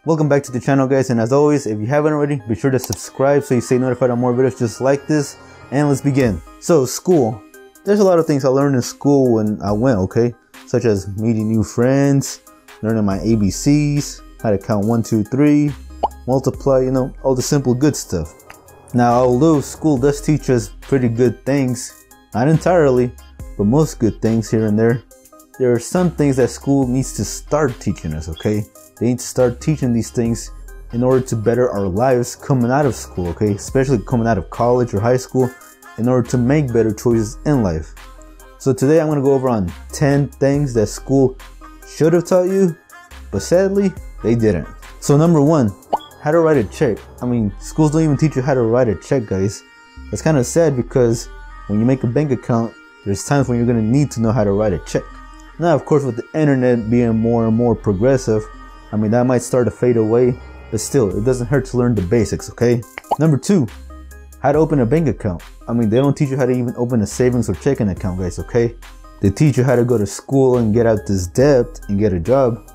Welcome back to the channel, guys, and as always, if you haven't already, be sure to subscribe so you stay notified on more videos just like this. And let's begin. So school, there's a lot of things I learned in school when I went, okay, such as meeting new friends, learning my ABCs, how to count 1 2 3, multiply, you know, all the simple good stuff. Now, although school does teach us pretty good things, not entirely, but most good things here and there are some things that school needs to start teaching us, okay? They need to start teaching these things in order to better our lives coming out of school, okay? Especially coming out of college or high school, in order to make better choices in life. So today I'm going to go over on 10 things that school should have taught you, but sadly, they didn't. So number 1, how to write a check. I mean, schools don't even teach you how to write a check, guys. That's kind of sad because when you make a bank account, there's times when you're going to need to know how to write a check. Now, of course, with the internet being more and more progressive, I mean, that might start to fade away, but still, it doesn't hurt to learn the basics, okay? Number 2, how to open a bank account. I mean, they don't teach you how to even open a savings or checking account, guys, okay? They teach you how to go to school and get out this debt and get a job.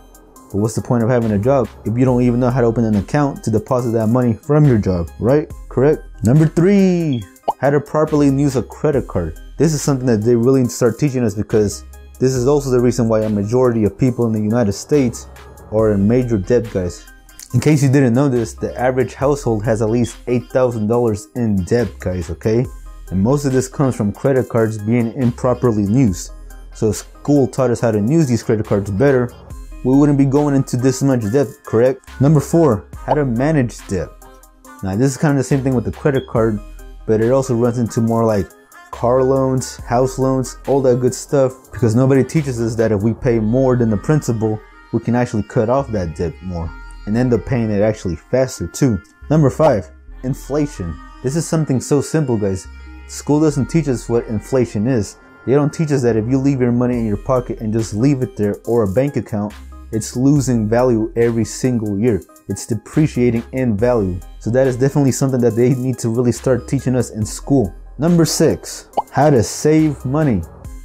But what's the point of having a job if you don't even know how to open an account to deposit that money from your job, right? Correct? Number 3, how to properly use a credit card. This is something that they really need to start teaching us, because this is also the reason why a majority of people in the United States are in major debt, guys. In case you didn't know this, the average household has at least $8,000 in debt, guys, okay? And most of this comes from credit cards being improperly used. So if school taught us how to use these credit cards better, we wouldn't be going into this much debt, correct? Number 4, how to manage debt. Now, this is kind of the same thing with the credit card, but it also runs into more like car loans, house loans, all that good stuff, because nobody teaches us that if we pay more than the principal, we can actually cut off that debt more and end up paying it actually faster too. Number 5, inflation. This is something so simple, guys. School doesn't teach us what inflation is. They don't teach us that if you leave your money in your pocket and just leave it there, or a bank account, it's losing value every single year. It's depreciating in value. So that is definitely something that they need to really start teaching us in school. Number 6, how to save money.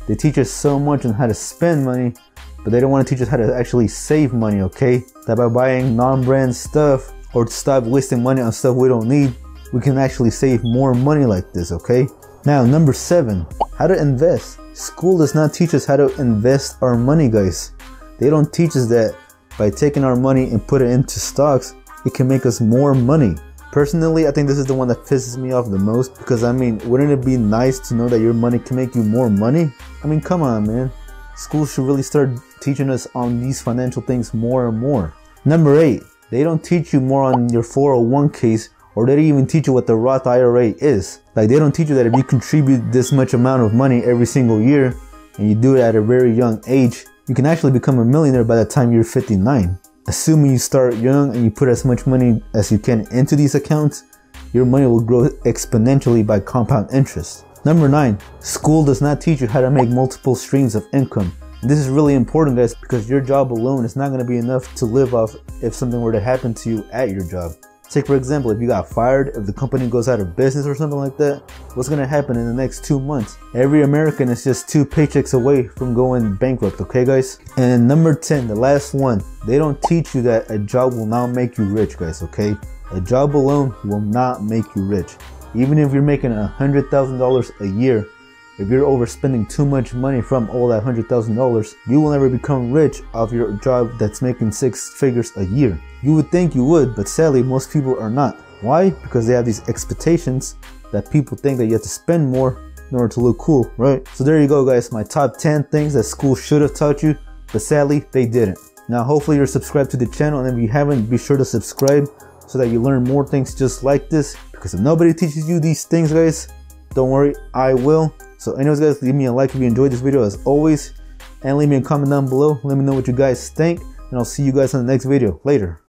They teach us so much on how to spend money, but they don't want to teach us how to actually save money, okay? That by buying non-brand stuff or to stop wasting money on stuff we don't need, we can actually save more money like this, okay? Now, number 7, how to invest. School does not teach us how to invest our money, guys. They don't teach us that by taking our money and put it into stocks, it can make us more money. Personally, I think this is the one that pisses me off the most, because I mean, wouldn't it be nice to know that your money can make you more money? I mean, come on, man. School should really start teaching us on these financial things more and more. Number 8, they don't teach you more on your 401ks, or they don't even teach you what the Roth IRA is. Like, they don't teach you that if you contribute this much amount of money every single year, and you do it at a very young age, you can actually become a millionaire by the time you're 59. Assuming you start young and you put as much money as you can into these accounts, your money will grow exponentially by compound interest. Number 9, school does not teach you how to make multiple streams of income. And this is really important, guys, because your job alone is not going to be enough to live off if something were to happen to you at your job. Take, for example, if you got fired, if the company goes out of business or something like that, what's going to happen in the next 2 months? Every American is just 2 paychecks away from going bankrupt, okay, guys? And number 10, the last one, they don't teach you that a job will not make you rich, guys, okay? A job alone will not make you rich. Even if you're making $100,000 a year, if you're overspending too much money from all that $100,000, you will never become rich off your job that's making 6 figures a year. You would think you would, but sadly, most people are not. Why? Because they have these expectations that people think that you have to spend more in order to look cool, right? So there you go, guys, my top 10 things that school should have taught you, but sadly, they didn't. Now, hopefully you're subscribed to the channel, and if you haven't, be sure to subscribe so that you learn more things just like this, because if nobody teaches you these things, guys, don't worry, I will. So anyways, guys, leave me a like if you enjoyed this video as always, and leave me a comment down below. Let me know what you guys think, and I'll see you guys in the next video. Later.